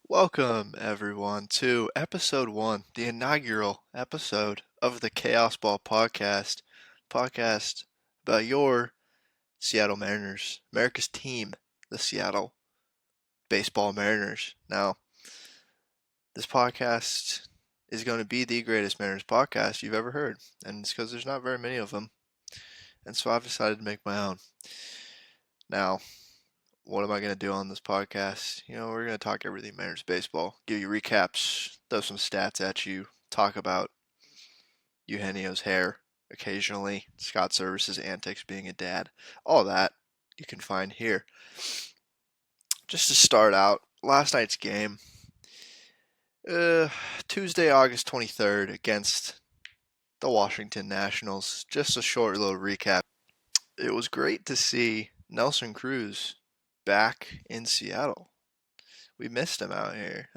Welcome, everyone, to episode one, the inaugural episode of the Chaos Ball podcast about your Seattle Mariners, America's team, the Seattle Baseball Mariners. Now, this podcast is going to be the greatest Mariners podcast you've ever heard, and it's because there's not very many of them, and so I've decided to make my own. Now, what am I going to do on this podcast? We're going to talk everything Mariners baseball, give you recaps, throw some stats at you, talk about Eugenio's hair occasionally, Scott Service's antics being a dad, all that you can find here. Just to start out, last night's game, Tuesday, August 23rd against the Washington Nationals. Just a short little recap. It was great to see Nelson Cruz back in Seattle. We missed him out here.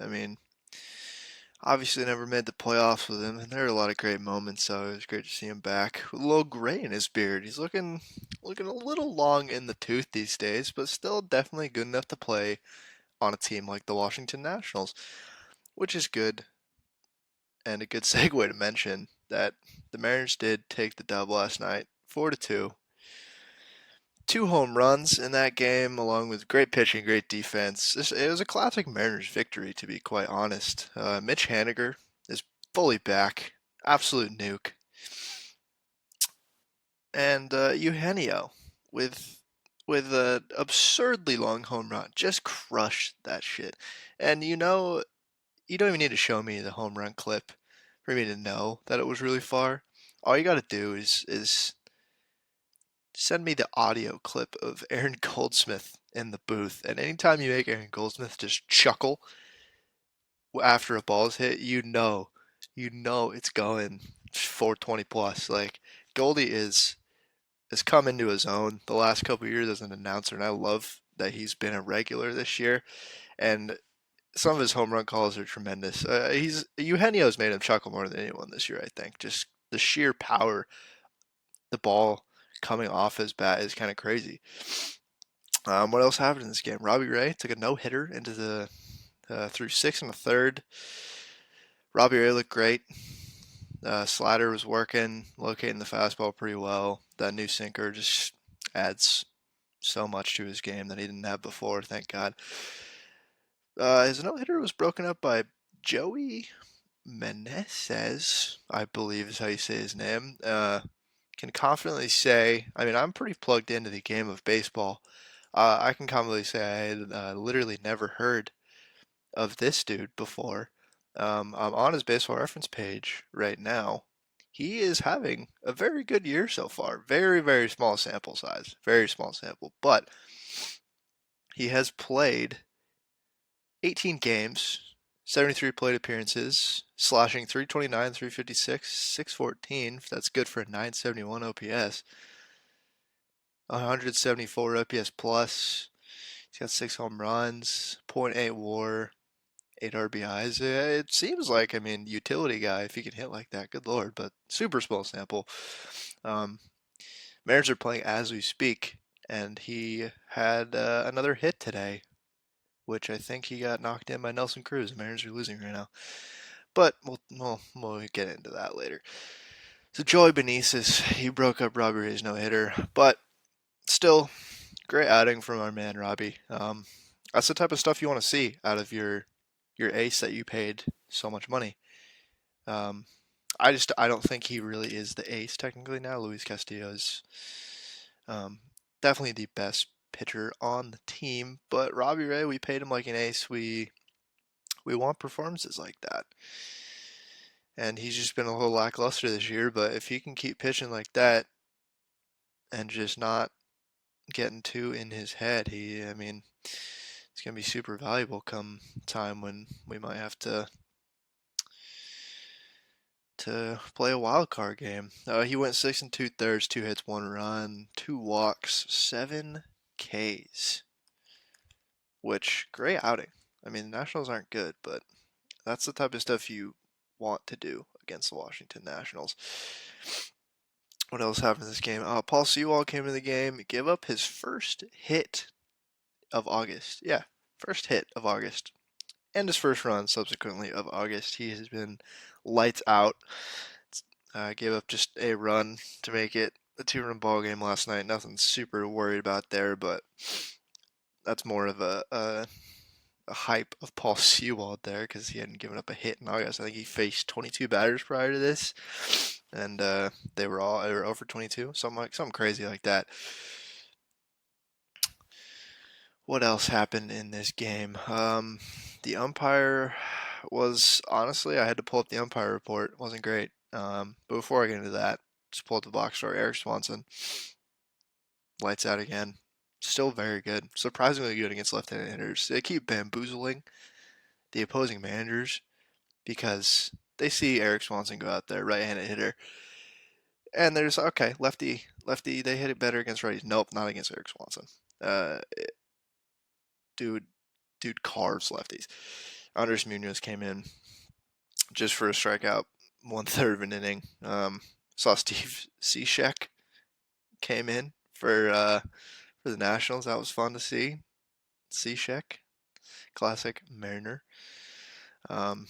Obviously never made the playoffs with him, and there were a lot of great moments, so it was great to see him back. With a little gray in his beard. He's looking a little long in the tooth these days, but still definitely good enough to play on a team like the Washington Nationals, which is good, and a good segue to mention that the Mariners did take the dub last night, 4-2. Two home runs in that game, along with great pitching, great defense. It was a classic Mariners victory, to be quite honest. Mitch Haniger is fully back, absolute nuke, and Eugenio with an absurdly long home run, just crushed that shit. And you don't even need to show me the home run clip for me to know that it was really far. All you got to do is send me the audio clip of Aaron Goldsmith in the booth. And anytime you make Aaron Goldsmith just chuckle after a ball is hit, you know it's going 420 plus. Like Goldie has come into his own the last couple of years as an announcer, and I love that he's been a regular this year. And some of his home run calls are tremendous. Eugenio's made him chuckle more than anyone this year, I think. Just the sheer power the ball coming off his bat is kind of crazy. What else happened in this game? Robbie Ray took a no-hitter into the through 6 1/3. Robbie Ray looked great. Slider was working, locating the fastball pretty well. That new sinker just adds so much to his game that he didn't have before, thank God. His no-hitter was broken up by Joey Meneses, I believe is how you say his name. Can confidently say, I'm pretty plugged into the game of baseball. I can confidently say I had literally never heard of this dude before. I'm on his baseball reference page right now. He is having a very good year so far. Very, very small sample size. Very small sample. But he has played 18 games, 73 plate appearances, slashing 329, 356, 614. That's good for a 971 OPS. 174 OPS plus. He's got 6 home runs, .8 WAR, 8 RBIs. It seems like, utility guy if he can hit like that. Good lord, but super small sample. Mariners are playing as we speak, and he had another hit today, which I think he got knocked in by Nelson Cruz. The Mariners are losing right now, but we'll get into that later. So Joey Benitez, he broke up Robbie Ray's no-hitter, but still, great outing from our man Robbie. That's the type of stuff you want to see out of your ace that you paid so much money. I don't think he really is the ace technically now. Luis Castillo is definitely the best pitcher on the team, but Robbie Ray, we paid him like an ace. We want performances like that. And he's just been a little lackluster this year, but if he can keep pitching like that and just not getting too in his head, it's going to be super valuable come time when we might have to play a wild card game. He went 6 2/3, 2 hits, 1 run, 2 walks, 7 Ks, which great outing. The Nationals aren't good, but that's the type of stuff you want to do against the Washington Nationals. What else happened in this game? Paul Sewald came into the game, gave up his first hit of August. Yeah, first hit of August. and his first run subsequently of August. He has been lights out. Gave up just a run to make it a 2-run ball game last night. Nothing super worried about there, but that's more of a hype of Paul Sewald there because he hadn't given up a hit in August. I think he faced 22 batters prior to this, and they were over 22, something crazy like that. What else happened in this game? The umpire was honestly, I had to pull up the umpire report. It wasn't great. But before I get into that, just pull up the box score. Eric Swanson, lights out again. Still very good. Surprisingly good against left-handed hitters. They keep bamboozling the opposing managers because they see Eric Swanson go out there, right-handed hitter, and they're just okay, lefty. They hit it better against righties. Nope, not against Eric Swanson. Uh, dude, dude carves lefties. Andres Munoz came in just for a strikeout, 1/3 of an inning. Saw Steve Cishek came in for the Nationals. That was fun to see. Cishek, classic Mariner. Um,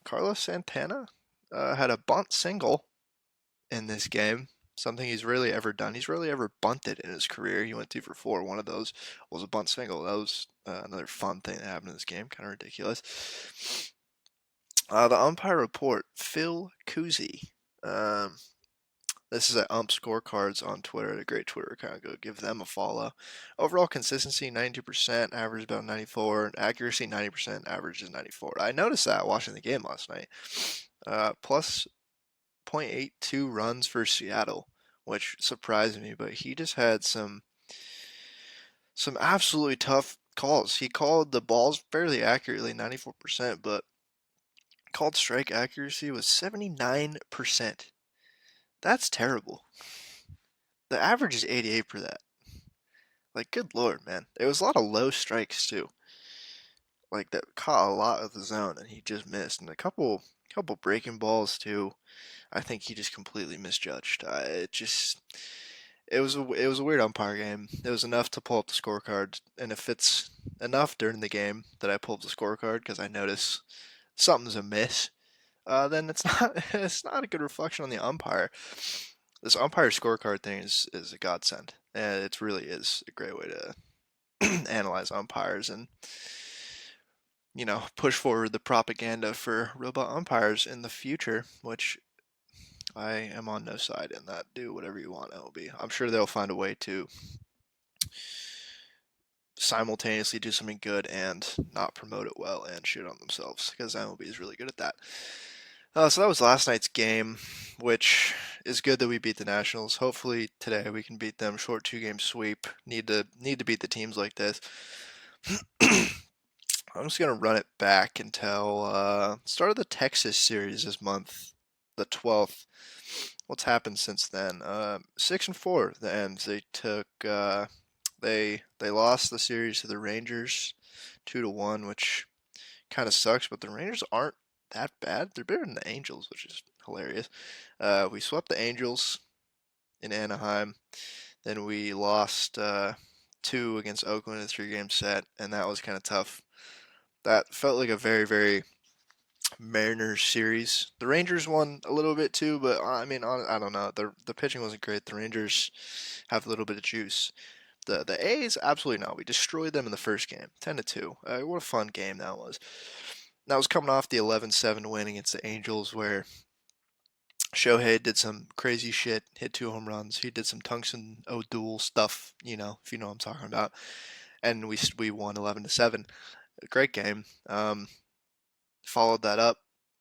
Carlos Santana had a bunt single in this game. Something he's rarely ever done. He's rarely ever bunted in his career. He went 2 for 4. One of those was a bunt single. That was another fun thing that happened in this game. Kind of ridiculous. The umpire report, Phil Cousy. This is at Ump Scorecards on Twitter, a great Twitter account. Go give them a follow. Overall consistency 92%, average about 94, accuracy 90%, average is 94. I noticed that watching the game last night. Plus 0.82 runs for Seattle, which surprised me, but he just had some absolutely tough calls. He called the balls fairly accurately, 94%, but called strike accuracy was 79%. That's terrible. The average is 88 for that. Like, good lord, man. There was a lot of low strikes too. Like that caught a lot of the zone, and he just missed. And a couple breaking balls too. I think he just completely misjudged. It was a weird umpire game. It was enough to pull up the scorecard, and if it's enough during the game that I pull up the scorecard because I notice something's amiss, then it's not it's not a good reflection on the umpire. This umpire scorecard thing is a godsend, and it really is a great way to analyze umpires and push forward the propaganda for robot umpires in the future, which I am on no side in that. Do whatever you want, MLB. I'm sure they'll find a way to simultaneously do something good and not promote it well and shit on themselves because MLB is really good at that. So that was last night's game, which is good that we beat the Nationals. Hopefully today we can beat them. Short 2-game sweep. Need to beat the teams like this. I'm just gonna run it back until start of the Texas series this month, the 12th. What's happened since then? 6-4. The ends. They took they lost the series to the Rangers, 2-1, which kind of sucks. But the Rangers aren't that bad. They're better than the Angels, which is hilarious. We swept the Angels in Anaheim. Then we lost 2 against Oakland in a 3-game set, and that was kind of tough. That felt like a very, very Mariners series. The Rangers won a little bit too, but I mean, I don't know. The pitching wasn't great. The Rangers have a little bit of juice. The A's, absolutely not. We destroyed them in the first game, 10-2. What a fun game that was. That was coming off the 11-7 win against the Angels, where Shohei did some crazy shit, hit 2 home runs. He did some Tungsten O'Doul stuff, if you know what I'm talking about. And we won 11-7. A great game. Followed that up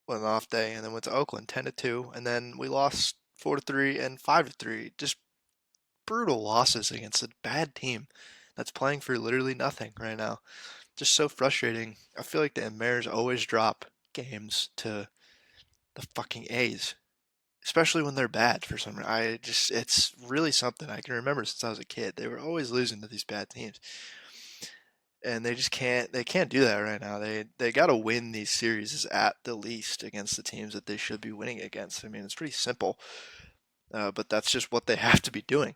with an off day, and then went to Oakland 10-2, and then we lost 4-3 and 5-3. Just brutal losses against a bad team that's playing for literally nothing right now. Just so frustrating. I feel like the Mariners always drop games to the fucking A's, especially when they're bad for some reason. It's really something I can remember since I was a kid. They were always losing to these bad teams. And they just can't do that right now. They got to win these series at the least against the teams that they should be winning against. I mean, it's pretty simple, but that's just what they have to be doing.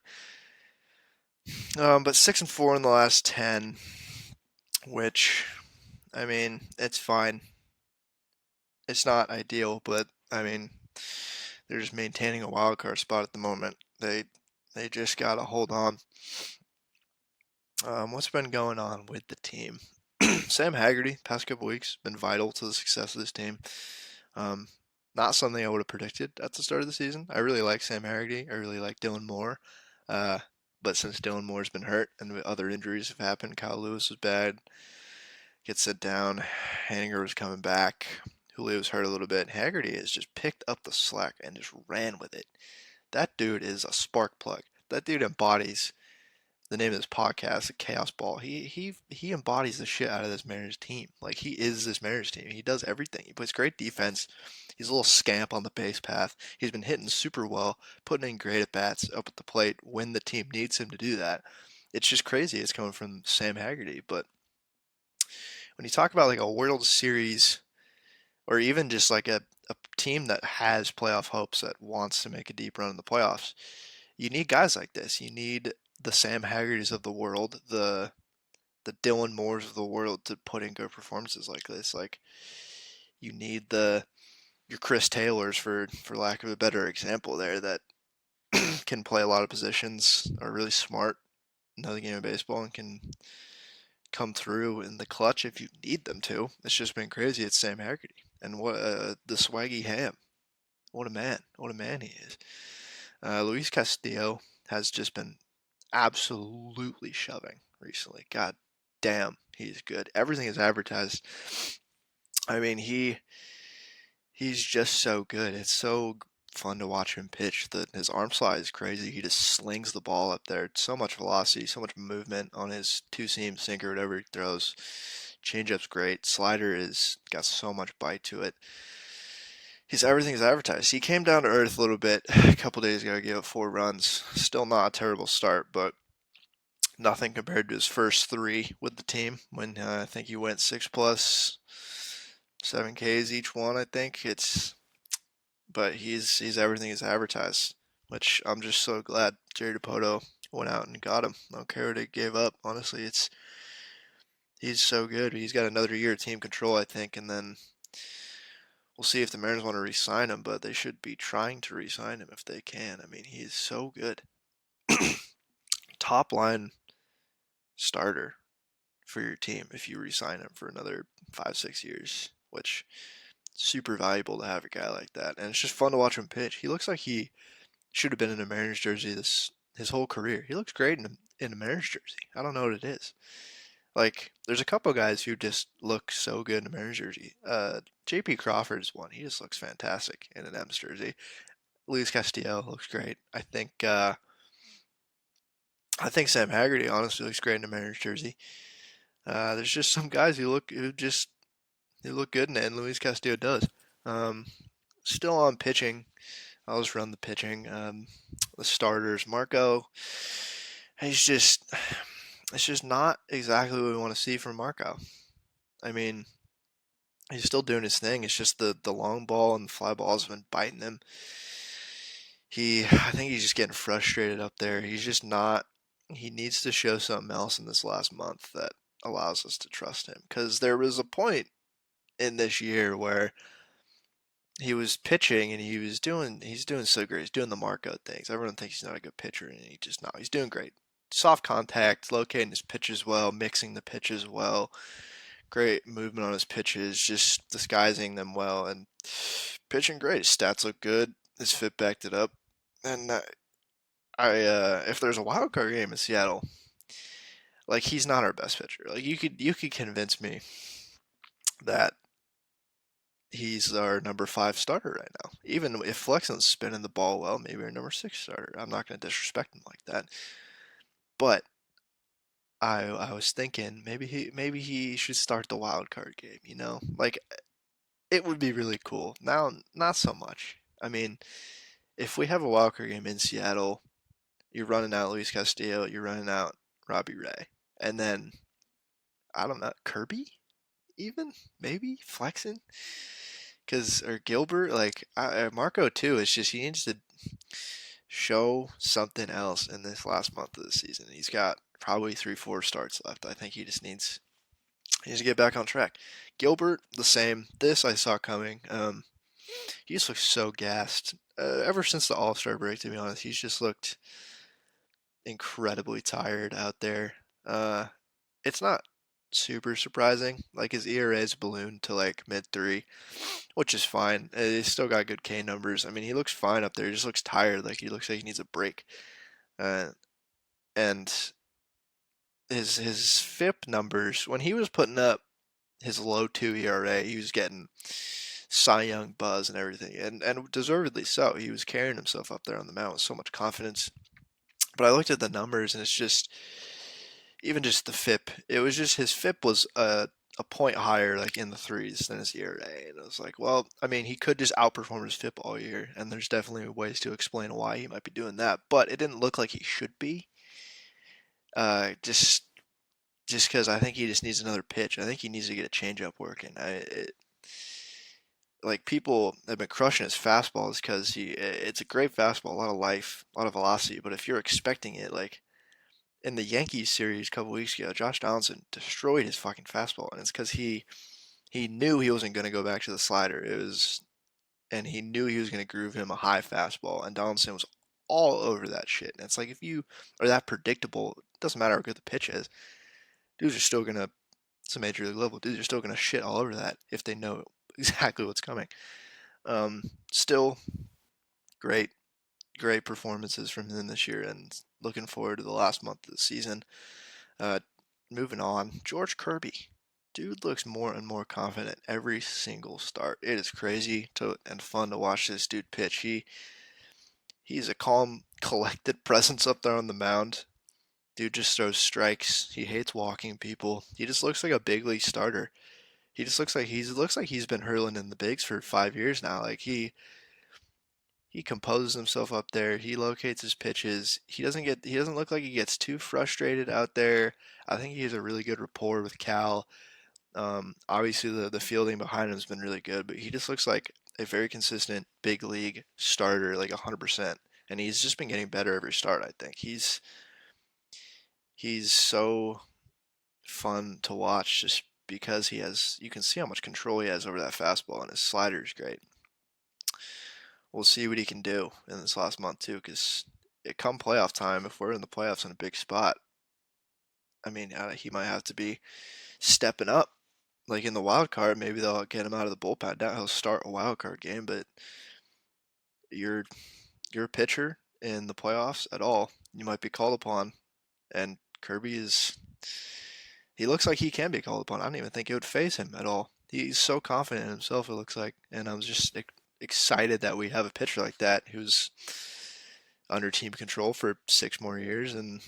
But 6-4 in the last 10, which I mean, it's fine. It's not ideal, but I mean, they're just maintaining a wild card spot at the moment. They just gotta hold on. What's been going on with the team? Sam Haggerty, past couple weeks, been vital to the success of this team. Um, Not something I would have predicted at the start of the season. I really like Sam Haggerty. I really like Dylan Moore. Uh, but since Dylan Moore's been hurt and other injuries have happened, Kyle Lewis was bad, gets sent down. Hanninger was coming back. Julio was hurt a little bit. Haggerty has just picked up the slack and just ran with it. That dude is a spark plug. That dude embodies the name of this podcast, the Chaos Ball. He embodies the shit out of this Mariners team. Like he is this Mariners team. He does everything. He plays great defense. He's a little scamp on the base path. He's been hitting super well, putting in great at bats up at the plate when the team needs him to do that. It's just crazy. It's coming from Sam Haggerty. But when you talk about like a World Series or even just like a team that has playoff hopes that wants to make a deep run in the playoffs, you need guys like this. You need the Sam Haggertys of the world, the Dylan Moores of the world to put in good performances like this. Like you need the your Chris Taylors for lack of a better example there that can play a lot of positions, are really smart, know the game of baseball, and can come through in the clutch if you need them to. It's just been crazy. It's Sam Haggerty, and what the swaggy ham. What a man! What a man he is. Luis Castillo has just been absolutely shoving recently. God damn, he's good. Everything is advertised. I mean, he's just so good. It's so fun to watch him pitch. His arm slide is crazy. He just slings the ball up there. So much velocity, so much movement on his two seam sinker, whatever he throws. Changeup's great. Slider is got so much bite to it. He's everything's advertised. He came down to earth a little bit a couple days ago. Gave up 4 runs. Still not a terrible start, but nothing compared to his first three with the team when I think he went 6 plus 7 Ks each one. I think it's, but he's everything is advertised, which I'm just so glad Jerry Dipoto went out and got him. I don't care what he gave up. Honestly, it's he's so good. He's got another year of team control, I think, and then we'll see if the Mariners want to re-sign him. But they should be trying to re-sign him if they can. I mean, he's so good. Top line starter for your team if you re-sign him for another 5 6 years, which super valuable to have a guy like that. And it's just fun to watch him pitch. He looks like he should have been in a Mariners jersey this his whole career. He looks great in a Mariners jersey. I don't know what it is. Like there's a couple guys who just look so good in a Mariners jersey. J.P. Crawford is one. He just looks fantastic in an M's jersey. Luis Castillo looks great. I think Sam Haggerty honestly looks great in a Mariners jersey. There's just some guys who look good in it, and Luis Castillo does. Um, Still on pitching. I'll just run the pitching. The starters, Marco. He's just, it's just not exactly what we want to see from Marco. I mean, he's still doing his thing. It's just the long ball and the fly balls have been biting him. I think he's just getting frustrated up there. He's just not. He needs to show something else in this last month that allows us to trust him. Because there was a point in this year where he was pitching and he's doing so great. He's doing the Marco things. Everyone thinks he's not a good pitcher, and he just not. He's doing great. Soft contact, locating his pitches well, mixing the pitches well, great movement on his pitches, just disguising them well, and pitching great. His stats look good. His fit backed it up, and if there's a wild card game in Seattle, like he's not our best pitcher. Like you could convince me that he's our number 5 starter right now. Even if Flexen's spinning the ball well, maybe our number 6 starter. I'm not going to disrespect him like that. But I was thinking maybe he should start the wild card game. You know, like it would be really cool. Now, not so much. I mean, if we have a wild card game in Seattle, you're running out Luis Castillo, you're running out Robbie Ray, and then I don't know Kirby, even maybe Flexen, because or Gilbert, like Marco too. It's just he needs to show something else in this last month of the season. He's got probably 3 4 starts left. I think he just needs He needs to get back on track. Gilbert, the same. This I saw coming. He just looks so gassed. Ever since the All Star break, to be honest, he's just looked incredibly tired out there. Uh, it's not super surprising. Like his ERA's ballooned to like mid three, which is fine. He's still got good K numbers. I mean, he looks fine up there. He just looks tired. Like he looks like he needs a break. Uh, and his FIP numbers when he was putting up his low two ERA, he was getting Cy Young buzz and everything, and deservedly so. He was carrying himself up there on the mound with so much confidence. But I looked at the numbers, and it's just even just the FIP. It was just his FIP was a point higher, like in the threes, than his ERA, and I was like, well, I mean, he could just outperform his FIP all year, and there's definitely ways to explain why he might be doing that, but it didn't look like he should be. Just because I think he just needs another pitch. I think he needs to get a changeup working. Like people have been crushing his fastballs because it's a great fastball, a lot of life, a lot of velocity. But if you're expecting it, like in the Yankees series a couple weeks ago, Josh Donaldson destroyed his fucking fastball, and it's because he knew he wasn't going to go back to the slider. And he knew he was going to groove him a high fastball, and Donaldson was all over that shit. And it's like if you are that predictable, it doesn't matter how good the pitch is. Dudes are still gonna, it's a major league level. Dudes are still gonna shit all over that if they know exactly what's coming. Still great, great performances from him this year, and looking forward to the last month of the season. Uh, Moving on, George Kirby. Dude looks more and more confident every single start. It is crazy and fun to watch this dude pitch. He's a calm, collected presence up there on the mound. Dude just throws strikes. He hates walking people. He just looks like a big league starter. He just looks like he's been hurling in the bigs for 5 years now. Like he composes himself up there. He locates his pitches. He doesn't look like he gets too frustrated out there. I think he has a really good rapport with Cal. Obviously the fielding behind him has been really good, but he just looks like a very consistent big league starter, like 100%. And he's just been getting better every start. I think he's so fun to watch just because you can see how much control he has over that fastball, and his slider is great. We'll see what he can do in this last month too, because it come playoff time, if we're in the playoffs in a big spot, I mean, he might have to be stepping up. Like in the wild card, maybe they'll get him out of the bullpen. Now he'll start a wild card game, but you're you're a pitcher in the playoffs at all, you might be called upon. And Kirby is he looks like he can be called upon. I don't even think it would phase him at all. He's so confident in himself, it looks like. And I'm just excited that we have a pitcher like that who's under team control for 6 more years and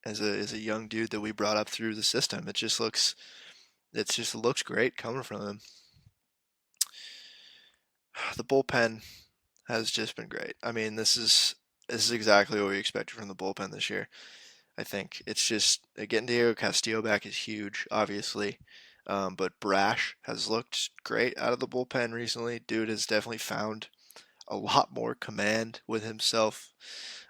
as a young dude that we brought up through the system. It just looks great coming from him. The bullpen has just been great. I mean, this is exactly what we expected from the bullpen this year. I think it's just getting Diego Castillo back is huge, obviously. But Brash has looked great out of the bullpen recently. Dude has definitely found a lot more command with himself.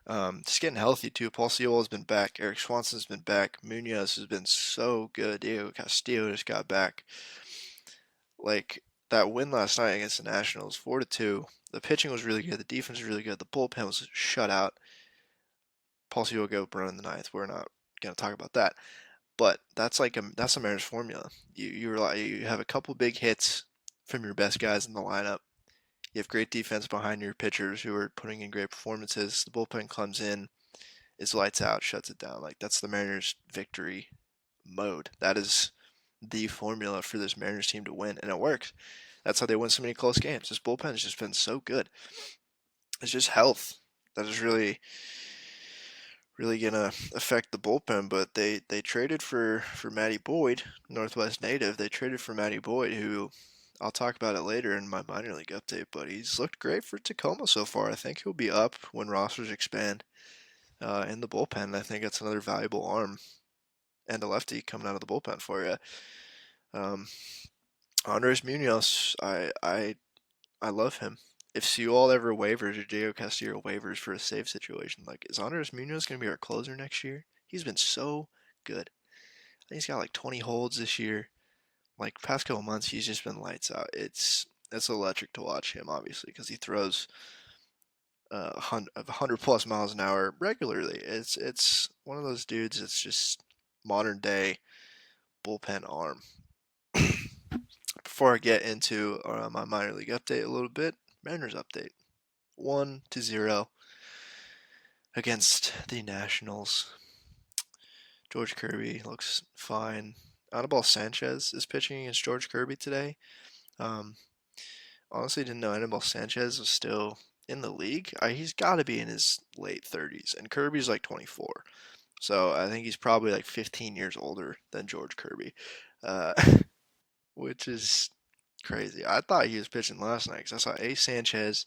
Just getting healthy too. Paul Sewell has been back. Eric Swanson's been back. Munoz has been so good. Diego Castillo just got back. Like that win last night against the Nationals, 4-2. The pitching was really good. The defense was really good. The bullpen was shut out. Paul Sewell go running the ninth. We're not gonna talk about that. But that's a Mariners formula. You have a couple big hits from your best guys in the lineup. You have great defense behind your pitchers who are putting in great performances. The bullpen comes in, is lights out, shuts it down. Like that's the Mariners' victory mode. That is the formula for this Mariners team to win, and it works. That's how they win so many close games. This bullpen has just been so good. It's just health that is really gonna affect the bullpen. But they traded for Matty Boyd, Northwest native. They traded for Matty Boyd, who I'll talk about it later in my minor league update. But he's looked great for Tacoma so far. I think he'll be up when rosters expand in the bullpen. I think that's another valuable arm and a lefty coming out of the bullpen for you. Um, Andres Munoz, I love him. If Sewell ever waivers or Diego Castillo waivers for a save situation, like is Andres Munoz going to be our closer next year? He's been so good. think he's got like 20 holds this year. Like past couple months, he's just been lights out. It's electric to watch him, obviously, because he throws 100 plus miles an hour regularly. It's one of those dudes. It's just modern day bullpen arm. Before I get into my minor league update a little bit, Mariners update 1-0 against the Nationals. George Kirby looks fine. Anibal Sanchez is pitching against George Kirby today. Um, Honestly, didn't know Anibal Sanchez was still in the league. He's got to be in his late 30s, and Kirby's like 24. So I think he's probably like 15 years older than George Kirby, uh, which is crazy. I thought he was pitching last night because I saw A. Sanchez,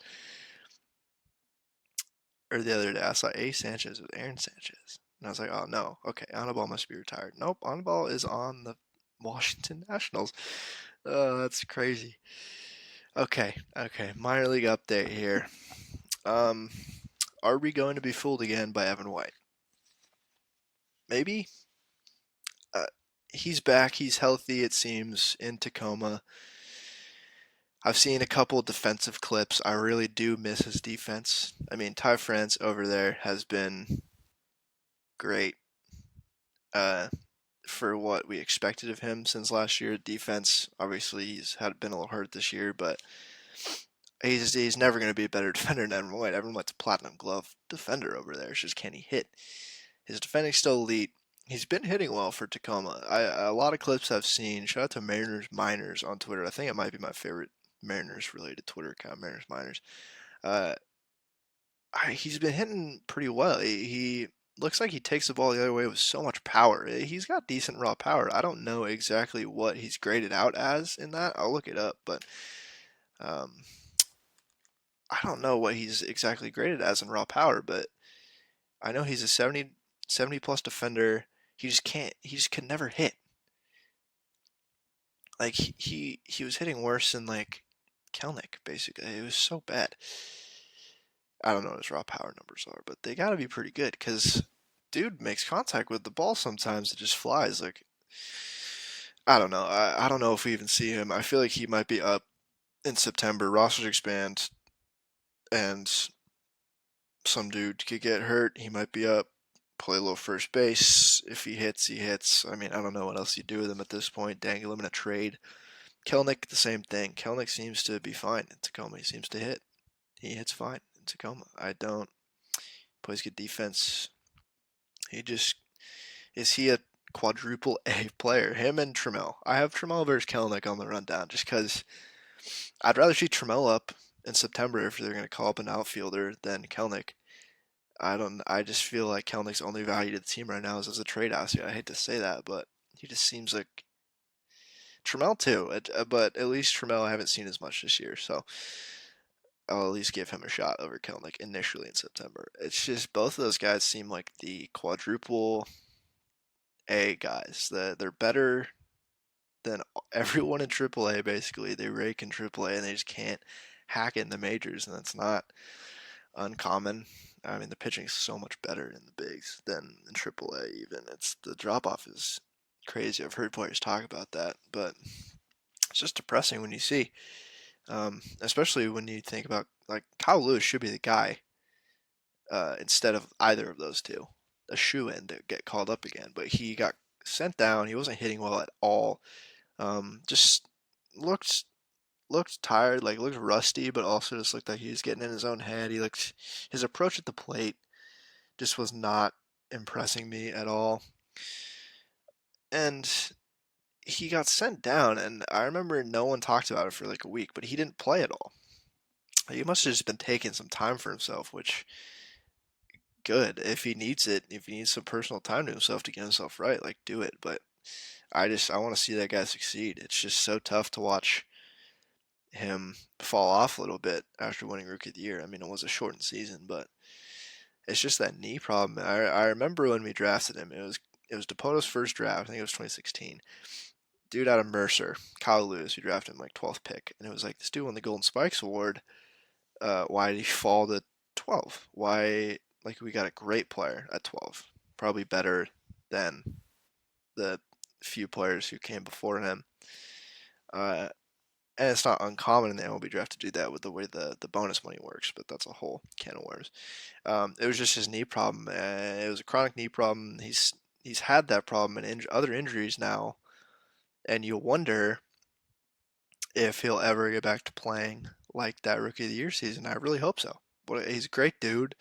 or the other day, I saw A. Sanchez with Aaron Sanchez. And I was like, oh no, okay, Anibal must be retired. Nope, Anibal is on the Washington Nationals. That's crazy. Okay, minor league update here. Um, are we going to be fooled again by Evan White? Maybe. Uh, he's back. He's healthy. It seems in Tacoma. I've seen a couple defensive clips. I really do miss his defense. I mean, Ty France over there has been great for what we expected of him since last year. Defense, obviously, he's had been a little hurt this year, but he's never going to be a better defender than Evan White. Evan White's a platinum glove defender over there. It's just can he hit? His defending's still elite. He's been hitting well for Tacoma. A lot of clips I've seen. Shout out to Mariners Miners on Twitter. I think it might be my favorite Mariners related Twitter account, Mariners Miners. Uh, he's been hitting pretty well. He looks like he takes the ball the other way with so much power. He's got decent raw power. I don't know exactly what he's graded out as in that. I'll look it up, but um, I don't know what he's exactly graded as in raw power. But I know he's a 70 plus defender. He just can't. He just can never hit. Like he was hitting worse than like Kelnick basically. It was so bad. I don't know what his raw power numbers are, but they got to be pretty good because dude makes contact with the ball sometimes. It just flies. Like I don't know. I don't know if we even see him. I feel like he might be up in September. Rosters expand, and some dude could get hurt. He might be up. Play a little first base. If he hits, he hits. I mean, I don't know what else you do with him at this point. Dangle him in a trade. Kelnick, the same thing. Kelnick seems to be fine in Tacoma. He seems to hit. He hits fine in Tacoma. I don't. Plays good defense. He just is he a quadruple A player? Him and Trammell. I have Trammell versus Kelnick on the rundown just because I'd rather see Trammell up in September if they're going to call up an outfielder than Kelnick. I don't. I just feel like Kelnick's only value to the team right now is as a trade asset. I hate to say that, but he just seems like Trammell too. But at least Trammell I haven't seen as much this year, so I'll at least give him a shot over Kelnick initially in September. It's just both of those guys seem like the quadruple A guys. They're better than everyone in Triple A. Basically, they rake in Triple A and they just can't hack it in the majors, and that's not uncommon. I mean, the pitching's so much better in the bigs than in Triple A. Even it's the drop off is crazy. I've heard players talk about that, but it's just depressing when you see, especially when you think about like Kyle Lewis should be the guy instead of either of those two, a shoe in to get called up again. But he got sent down. He wasn't hitting well at all. Just looked tired, like looked rusty, but also just looked like he was getting in his own head. His approach at the plate just was not impressing me at all. And he got sent down, and I remember no one talked about it for like a week, but he didn't play at all. He must have just been taking some time for himself, which good. If he needs it, if he needs some personal time to himself to get himself right, like do it. But I want to see that guy succeed. It's just so tough to watch him fall off a little bit after winning Rookie of the Year. I mean, it was a shortened season, but it's just that knee problem. I remember when we drafted him. It was Depoto's first draft. I think it was 2016. Dude out of Mercer, Kyle Lewis. We drafted him like 12th pick, and it was like this dude won the Golden Spikes Award. Why did he fall to 12? Why? Like we got a great player at 12, probably better than the few players who came before him. Uh, and it's not uncommon in the MLB draft to do that with the way the bonus money works, but that's a whole can of worms. It was just his knee problem. It was a chronic knee problem. He's had that problem and other injuries now, and you wonder if he'll ever get back to playing like that Rookie of the Year season. I really hope so. He's a great dude.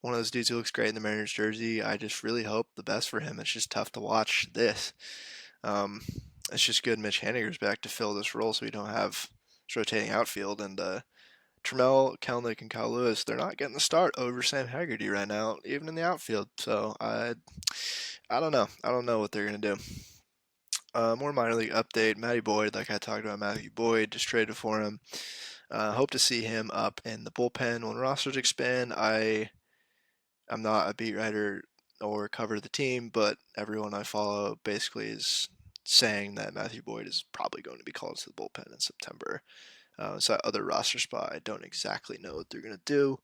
One of those dudes who looks great in the Mariners jersey. I just really hope the best for him. It's just tough to watch this. Um, it's just good Mitch Haniger's back to fill this role so we don't have this rotating outfield. And Trammell, Kelnick, and Kyle Lewis, they're not getting the start over Sam Haggerty right now, even in the outfield. So I don't know. I don't know what they're going to do. More minor league update. Matty Boyd, like I talked about, Matthew Boyd, just traded for him. Hope to see him up in the bullpen when rosters expand. I'm not a beat writer or cover the team, but everyone I follow basically is saying that Matthew Boyd is probably going to be called to the bullpen in September. So that other roster spot, I don't exactly know what they're going to do.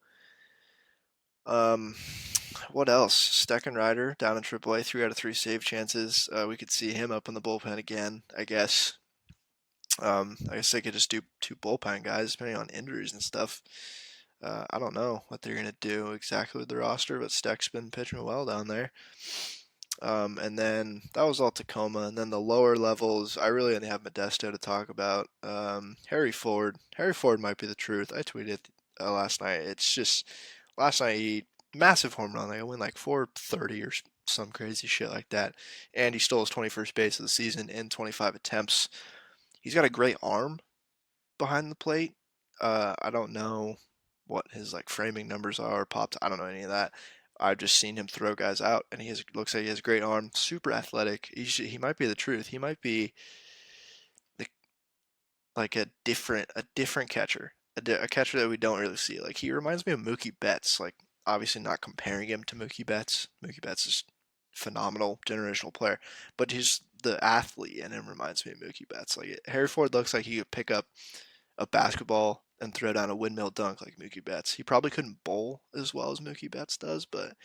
What else? Steckenrider down in AAA, 3 out of 3 save chances. We could see him up in the bullpen again, I guess. I guess they could just do 2 bullpen guys, depending on injuries and stuff. I don't know what they're going to do exactly with the roster, but Steck's been pitching well down there. And then that was all Tacoma. And then the lower levels, I really only have Modesto to talk about. Harry Ford. Harry Ford might be the truth. I tweeted last night. It's just, last night he, massive home run. Like I went like 430 or some crazy shit like that. And he stole his 21st base of the season in 25 attempts. He's got a great arm behind the plate. I don't know what his like framing numbers are, pops. I don't know any of that. I've just seen him throw guys out, and looks like he has a great arm, super athletic. He might be the truth. He might be the, like a different catcher, a catcher that we don't really see. Like he reminds me of Mookie Betts. Like obviously not comparing him to Mookie Betts. Mookie Betts is phenomenal generational player, but he's the athlete in him reminds me of Mookie Betts. Like Harry Ford looks like he could pick up a basketball and throw down a windmill dunk like Mookie Betts. He probably couldn't bowl as well as Mookie Betts does, but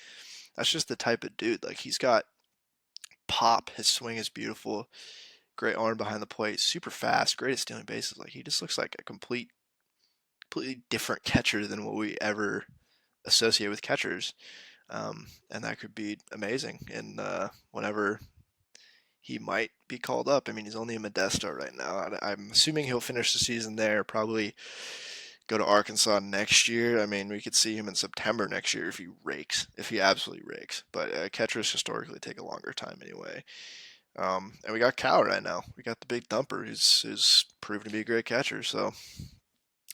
that's just the type of dude. Like he's got pop. His swing is beautiful. Great arm behind the plate. Super fast. Great at stealing bases. Like he just looks like a completely different catcher than what we ever associate with catchers. And that could be amazing. And whenever he might be called up. I mean, he's only in Modesto right now. I'm assuming he'll finish the season there, probably go to Arkansas next year. I mean, we could see him in September next year if he absolutely rakes. But catchers historically take a longer time anyway. And we got Cal right now. We got the big thumper who's proven to be a great catcher. So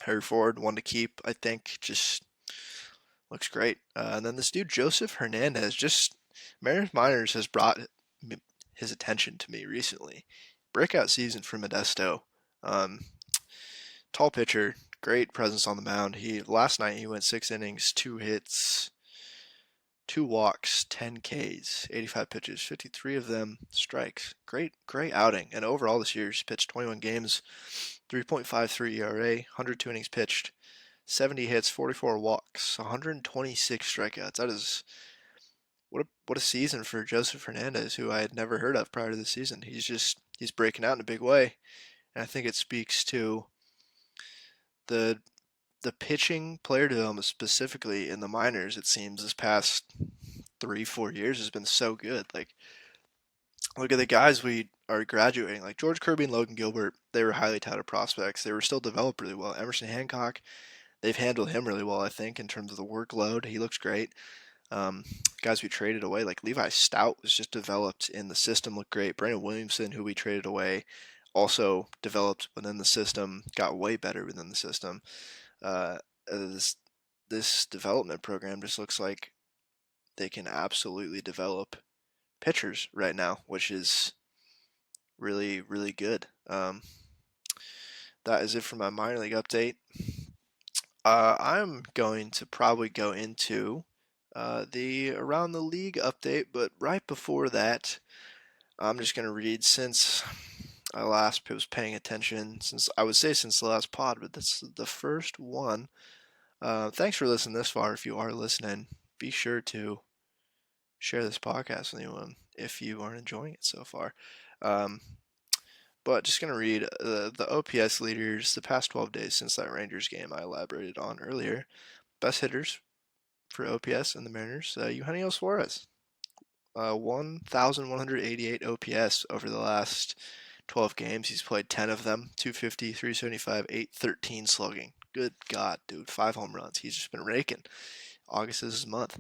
Harry Ford, one to keep, I think, just looks great. And then this dude, Joseph Hernandez, just Mariners Minors has brought his attention to me recently. Breakout season for Modesto. Um, Tall pitcher, great presence on the mound. Last night he went 6 innings, 2 hits, 2 walks, 10 Ks, 85 pitches, 53 of them strikes. Great outing. And overall this year he's pitched 21 games, 3.53 ERA, 102 innings pitched, 70 hits, 44 walks, 126 strikeouts. That is what a season for Joseph Hernandez, who I had never heard of prior to the season. He's breaking out in a big way, and I think it speaks to the the pitching player development specifically in the minors. It seems this past 3-4 years has been so good. Like look at the guys we are graduating, like George Kirby and Logan Gilbert. They were highly touted prospects. They were still developed really well. Emerson Hancock, they've handled him really well, I think, in terms of the workload. He looks great. Um, Guys we traded away, like Levi Stout was just developed in the system, looked great. Brandon Williamson, who we traded away, also developed within the system, got way better within the system. Uh, this development program just looks like they can absolutely develop pitchers right now, which is really good. That is it for my minor league update. I'm going to probably go into the around the league update, but right before that, I'm just going to read since I last was paying attention, since the last pod, but this is the first one. Thanks for listening this far. If you are listening, be sure to share this podcast with anyone if you are enjoying it so far. Um, but just gonna read the OPS leaders the past 12 days since that Rangers game I elaborated on earlier. Best hitters for OPS in the Mariners, Eugenio Suarez, 1,188 OPS over the last 12 games. He's played 10 of them, 250, 375, 813 slugging. Good God, dude. 5 home runs. He's just been raking. August is his month.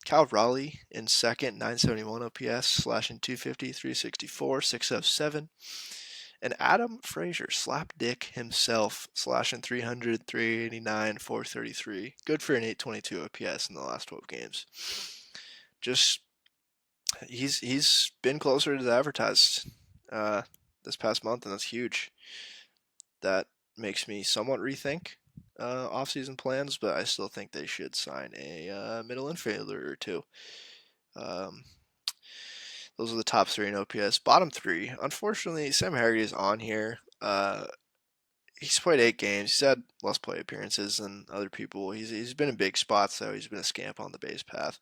Cal Raleigh in second, 971 OPS, slashing 250, 364, 607. And Adam Frazier, slapdick himself, slashing 300, 389, 433. Good for an 822 OPS in the last 12 games. Just he's been closer to the advertised this past month, and that's huge. That makes me somewhat rethink offseason plans, but I still think they should sign a middle infielder or two. Um, those are the top three in OPS. Bottom three, unfortunately, Sam Haggerty is on here. He's played 8 games. He's had less play appearances than other people. He's been in big spots though. He's been a scamp on the base path.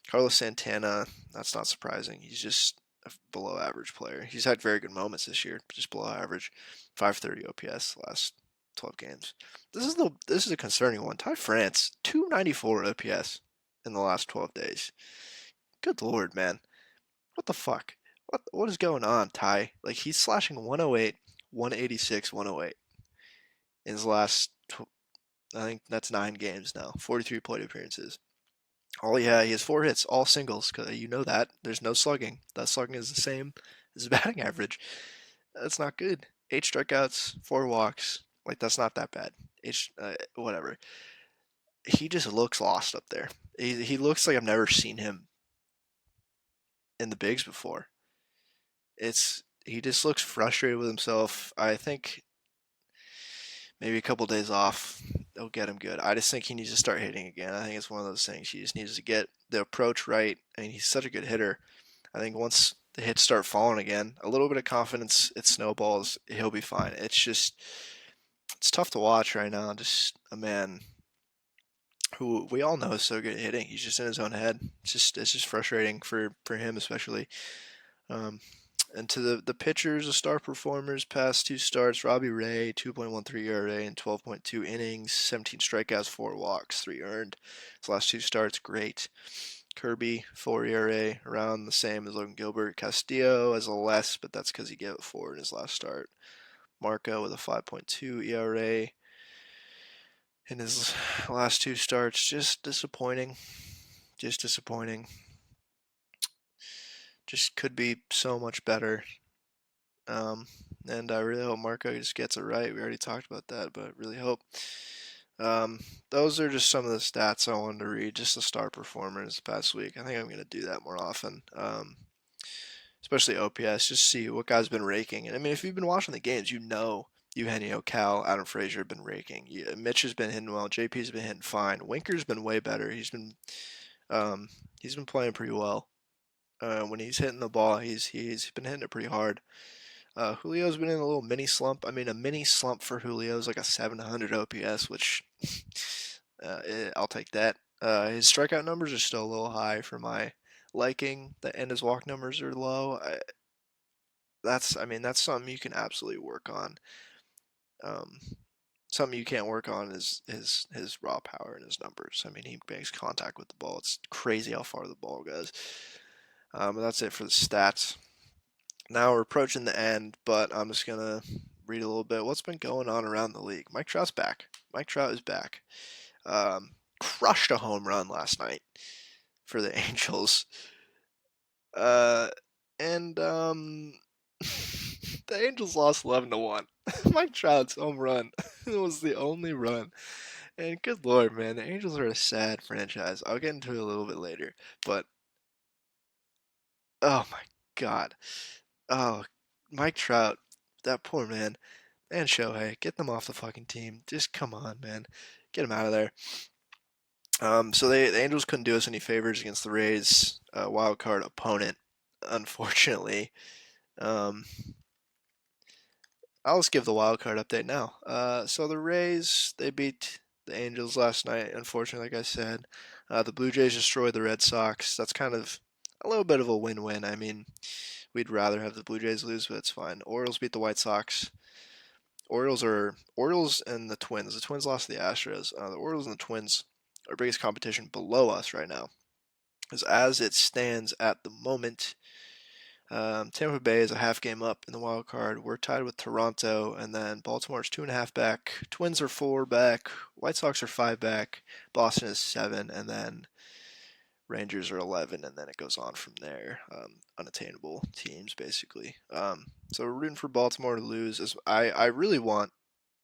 Carlos Santana, that's not surprising. He's just a below average player. He's had very good moments this year, but just below average. 530 OPS last 12 games. This is a concerning one. Ty France, 294 OPS in the last 12 days. Good lord, man. What the fuck? What is going on, Ty? Like he's slashing 108, 186, 108 in his last I think that's 9 games now. 43 plate appearances. Oh yeah, he has 4 hits, all singles. Cause you know that there's no slugging. That slugging is the same as the batting average. That's not good. 8 strikeouts, 4 walks. Like that's not that bad. Whatever. He just looks lost up there. He looks like I've never seen him in the bigs before. He just looks frustrated with himself. I think maybe a couple days off will get him good. I just think he needs to start hitting again. I think it's one of those things. He just needs to get the approach right. I mean, he's such a good hitter. I think once the hits start falling again, a little bit of confidence, it snowballs. He'll be fine. It's tough to watch right now. Just a man who we all know is so good at hitting. He's just in his own head. It's just frustrating for him especially. Um, and to the pitchers, the star performers, past 2 starts, Robbie Ray, 2.13 ERA in 12.2 innings, 17 strikeouts, 4 walks, 3 earned. His last 2 starts, great. Kirby, 4 ERA, around the same as Logan Gilbert. Castillo has a less, but that's because he gave it 4 in his last start. Marco with a 5.2 ERA in his last 2 starts. Just disappointing. Just disappointing. Just could be so much better. Um, and I really hope Marco just gets it right. We already talked about that, but really hope. Those are just some of the stats I wanted to read, just the star performers this past week. I think I'm going to do that more often, especially OPS, just see what guys been raking. And I mean, if you've been watching the games, you know Eugenio, Cal, Adam Frazier have been raking. Yeah, Mitch has been hitting well. JP's been hitting fine. Winker's been way better. Um, he's been playing pretty well. When he's hitting the ball, he's been hitting it pretty hard. Julio's been in a little mini slump. I mean, a mini slump for Julio is like a 700 OPS, which I'll take that. His strikeout numbers are still a little high for my liking, and his walk numbers are low. That's something you can absolutely work on. Um, Something you can't work on is his raw power and his numbers. I mean, he makes contact with the ball. It's crazy how far the ball goes. But that's it for the stats. Now we're approaching the end, but I'm just gonna read a little bit. What's been going on around the league? Mike Trout's back. Mike Trout is back. Crushed a home run last night for the Angels. Uh, and the Angels lost 11-1. Mike Trout's home run was the only run. And good lord, man, the Angels are a sad franchise. I'll get into it a little bit later, but oh my god. Oh, Mike Trout, that poor man. And Shohei, get them off the fucking team. Just come on, man. Get them out of there. So the Angels couldn't do us any favors against the Rays, wild card opponent, unfortunately. Um, I'll just give the wild card update now. So the Rays, they beat the Angels last night, unfortunately, like I said. The Blue Jays destroyed the Red Sox. That's kind of a little bit of a win-win. I mean, We'd rather have the Blue Jays lose, but it's fine. Orioles beat the White Sox. Orioles and the Twins. The Twins lost to the Astros. The Orioles and the Twins are biggest competition below us right now. Because as it stands at the moment, Tampa Bay is a half game up in the wild card. We're tied with Toronto, and then Baltimore's 2.5 back. Twins are 4 back. White Sox are 5 back. Boston is 7, and then Rangers are 11, and then it goes on from there. Unattainable teams, basically. So we're rooting for Baltimore to lose. I really want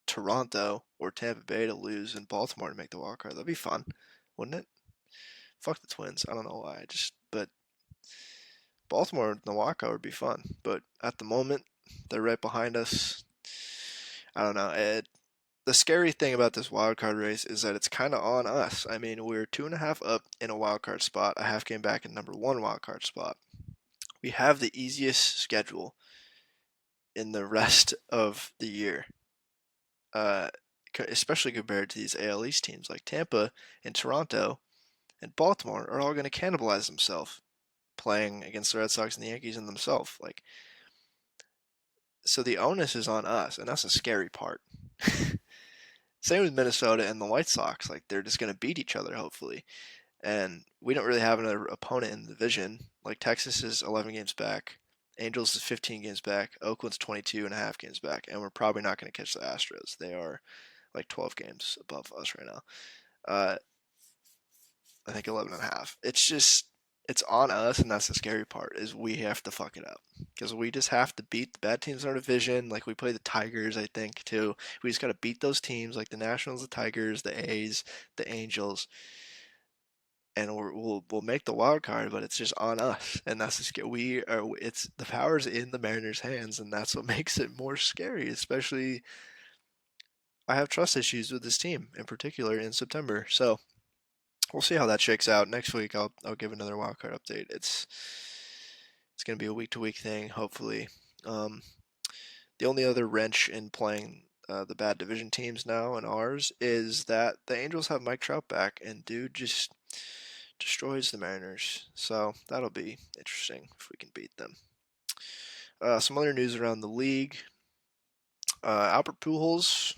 Toronto or Tampa Bay to lose and Baltimore to make the wild card. That'd be fun, wouldn't it? Fuck the Twins. I don't know why. But Baltimore in the wild card would be fun. But at the moment, they're right behind us. I don't know. The scary thing about this wild card race is that it's kind of on us. I mean, we're 2.5 up in a wild card spot, a half game back in number 1 wild card spot. We have the easiest schedule in the rest of the year, uh, especially compared to these AL East teams like Tampa and Toronto and Baltimore are all going to cannibalize themselves playing against the Red Sox and the Yankees and themselves. Like, so the onus is on us, and that's the scary part. Same with Minnesota and the White Sox. Like, they're just going to beat each other, hopefully. And we don't really have another opponent in the division. Like, Texas is 11 games back. Angels is 15 games back. Oakland's 22.5 games back. And we're probably not going to catch the Astros. They are like 12 games above us right now. I think 11.5. It's just, it's on us, and that's the scary part, is we have to fuck it up. Because we just have to beat the bad teams in our division. Like, we play the Tigers, I think, too. We just got to beat those teams, like the Nationals, the Tigers, the A's, the Angels, and we'll make the wild card, but it's just on us, and that's the scary. It's the power's in the Mariners' hands, and that's what makes it more scary. Especially, I have trust issues with this team in particular in September, so we'll see how that shakes out. Next week, I'll give another wildcard update. It's gonna be a week to week thing, hopefully. The only other wrench in playing the bad division teams now and ours is that the Angels have Mike Trout back, and dude just destroys the Mariners. So that'll be interesting if we can beat them. Some other news around the league. Albert Pujols,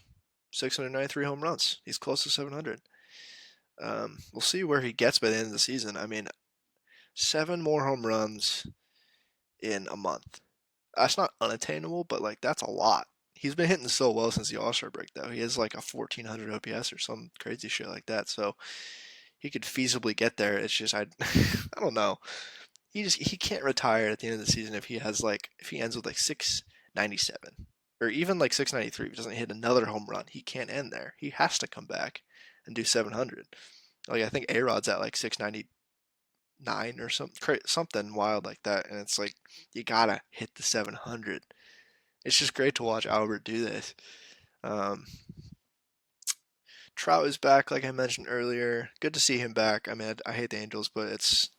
693 home runs. He's close to 700. We'll see where he gets by the end of the season. I mean, 7 more home runs in a month. That's not unattainable, but like that's a lot. He's been hitting so well since the All-Star break, though. He has like a 1400 OPS or some crazy shit like that. So he could feasibly get there. It's just I don't know. He can't retire at the end of the season if he ends with like 697 or even like 693. If he doesn't hit another home run, he can't end there. He has to come back and do 700. Like I think A-Rod's at like 699 or something wild like that, and it's like you gotta hit the 700. It's just great to watch Albert do this. Trout is back, like I mentioned earlier. Good to see him back. I mean, I hate the Angels, but it's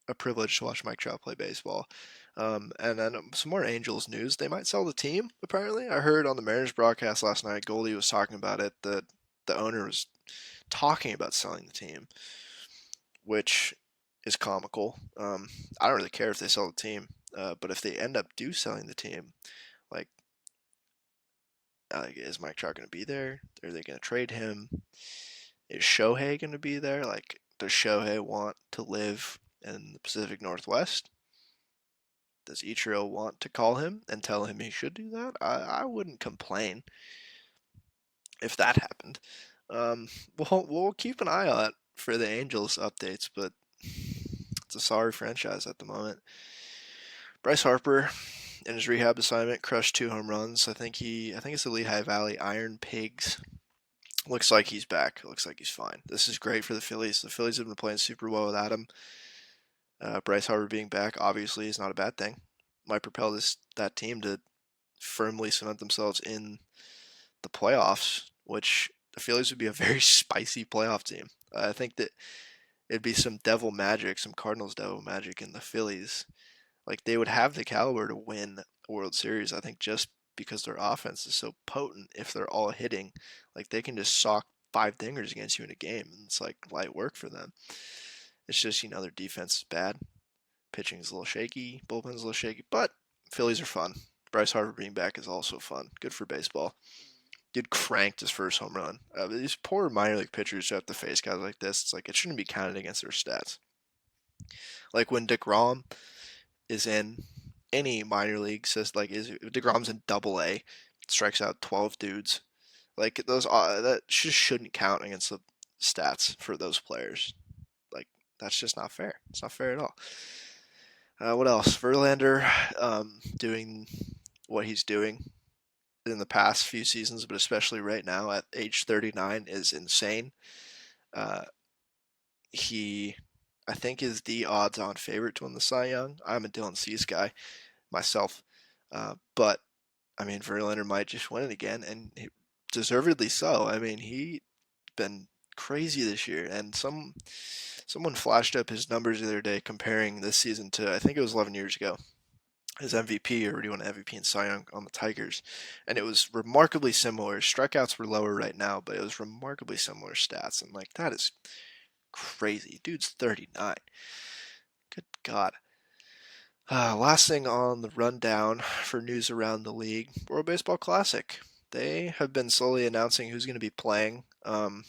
a privilege to watch Mike Trout play baseball. And then some more Angels news. They might sell the team, apparently. I heard on the Mariners broadcast last night, Goldie was talking about it. The owner was talking about selling the team, which is comical. I don't really care if they sell the team, but if they end up selling the team, like, is Mike Trout going to be there? Are they going to trade him? Is Shohei going to be there? Like, does Shohei want to live in the Pacific Northwest? Does Ichiro want to call him and tell him he should do that? I wouldn't complain if that happened. We'll keep an eye out for the Angels updates, but it's a sorry franchise at the moment. Bryce Harper, in his rehab assignment, crushed 2 home runs. I think it's the Lehigh Valley Iron Pigs. Looks like he's back. Looks like he's fine. This is great for the Phillies. The Phillies have been playing super well without him. Bryce Harper being back obviously is not a bad thing. Might propel that team to firmly cement themselves in the playoffs, which the Phillies would be a very spicy playoff team. I think that it'd be some devil magic, some Cardinals devil magic in the Phillies. Like, they would have the caliber to win a World Series, I think, just because their offense is so potent. If they're all hitting, like, they can just sock 5 dingers against you in a game, and it's like light work for them. It's just, their defense is bad. Pitching's a little shaky, bullpen's a little shaky, but Phillies are fun. Bryce Harper being back is also fun. Good for baseball. Dude cranked his first home run. These poor minor league pitchers who have to face guys like this. It's like it shouldn't be counted against their stats. Like when DeGrom is in any minor league, says like is DeGrom's in Double A, strikes out 12 dudes. Like those that just shouldn't count against the stats for those players. Like that's just not fair. It's not fair at all. What else? Verlander doing what he's doing in the past few seasons, but especially right now at age 39 is insane. Uh, he, I think, is the odds-on favorite to win the Cy Young. I'm a Dylan Cease guy myself, but I mean Verlander might just win it again, and deservedly so. I mean he been crazy this year, and someone flashed up his numbers the other day comparing this season to I think it was 11 years ago. His MVP already won MVP and Cy Young on the Tigers, and it was remarkably similar. Strikeouts were lower right now, but it was remarkably similar stats, and like that is crazy. Dude's 39. Good God. Last thing on the rundown for news around the league, World Baseball Classic. They have been slowly announcing who's going to be playing. And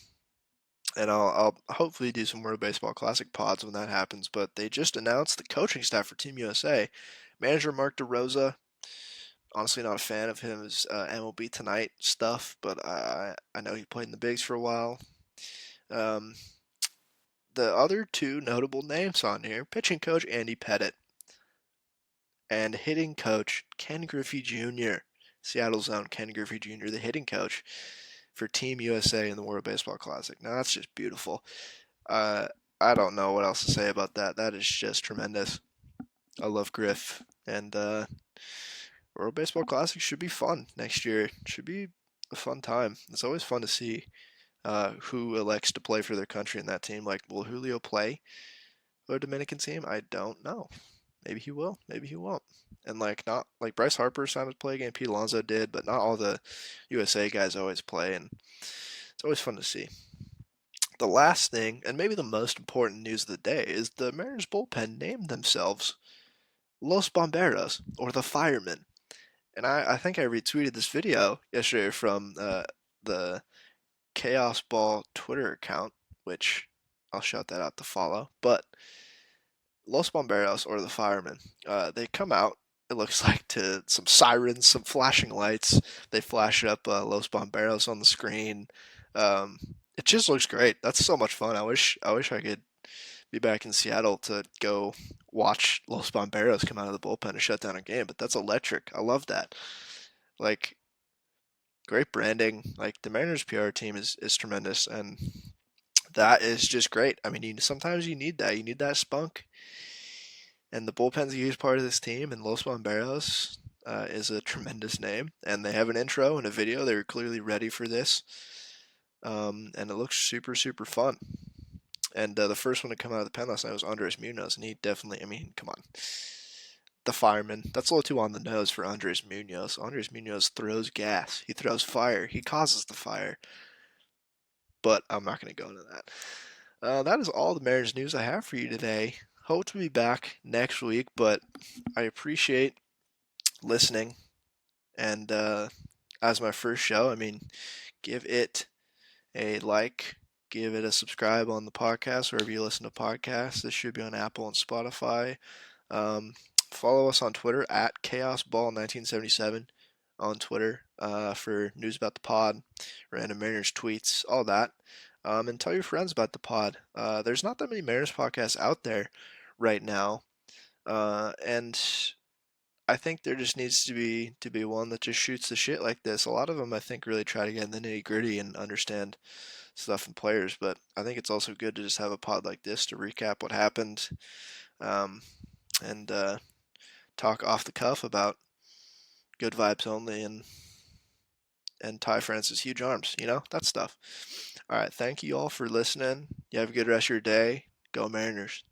I'll hopefully do some World Baseball Classic pods when that happens. But they just announced the coaching staff for Team USA. Manager Mark DeRosa. Honestly, not a fan of his MLB Tonight stuff, but I know he played in the bigs for a while. The other two notable names on here: pitching coach Andy Pettitte and hitting coach Ken Griffey Jr. Seattle's own Ken Griffey Jr., the hitting coach for Team USA in the World Baseball Classic. Now that's just beautiful. Uh, I don't know what else to say about that. That is just tremendous. I love Griff, and World Baseball Classic should be fun next year. It should be a fun time. It's always fun to see who elects to play for their country in that team. Like, will Julio play for a Dominican team? I don't know. Maybe he will. Maybe he won't. And like not like Bryce Harper signed to play again. Pete Alonso did, but not all the USA guys always play, and it's always fun to see. The last thing, and maybe the most important news of the day, is the Mariners bullpen named themselves Los Bomberos, or the Firemen. And I think I retweeted this video yesterday from the Chaos Ball Twitter account, which I'll shout that out to follow. But Los Bomberos, or the Firemen, they come out, it looks like, to some sirens, some flashing lights. They flash up Los Bomberos on the screen. It just looks great. That's so much fun. I wish I could be back in Seattle to go watch Los Bomberos come out of the bullpen and shut down a game, but that's electric. I love that. Like, great branding. Like, the Mariners PR team is tremendous, and that is just great. I mean, sometimes you need that. You need that spunk. And the bullpen's a huge part of this team, and Los Bomberos is a tremendous name. And they have an intro and a video. They were clearly ready for this. And it looks super, super fun. And the first one to come out of the pen last night was Andres Munoz, and he definitely, I mean, come on. The fireman, that's a little too on the nose for Andres Munoz. Andres Munoz throws gas. He throws fire. He causes the fire. But I'm not going to go into that. That is all the Mariners news I have for you today. Hope to be back next week, but I appreciate listening. And as my first show, I mean, give it a like, give it a subscribe on the podcast, wherever you listen to podcasts. This should be on Apple and Spotify. Follow us on Twitter at ChaosBall1977 on Twitter for news about the pod, random Mariners tweets, all that. And tell your friends about the pod. There's not that many Mariners podcasts out there right now, and I think there just needs to be one that just shoots the shit like this. A lot of them, I think, really try to get in the nitty gritty and understand stuff and players, but I think it's also good to just have a pod like this to recap what happened, and talk off the cuff about good vibes only and Ty Francis' huge arms, that stuff. All right, thank you all for listening. You have a good rest of your day. Go Mariners.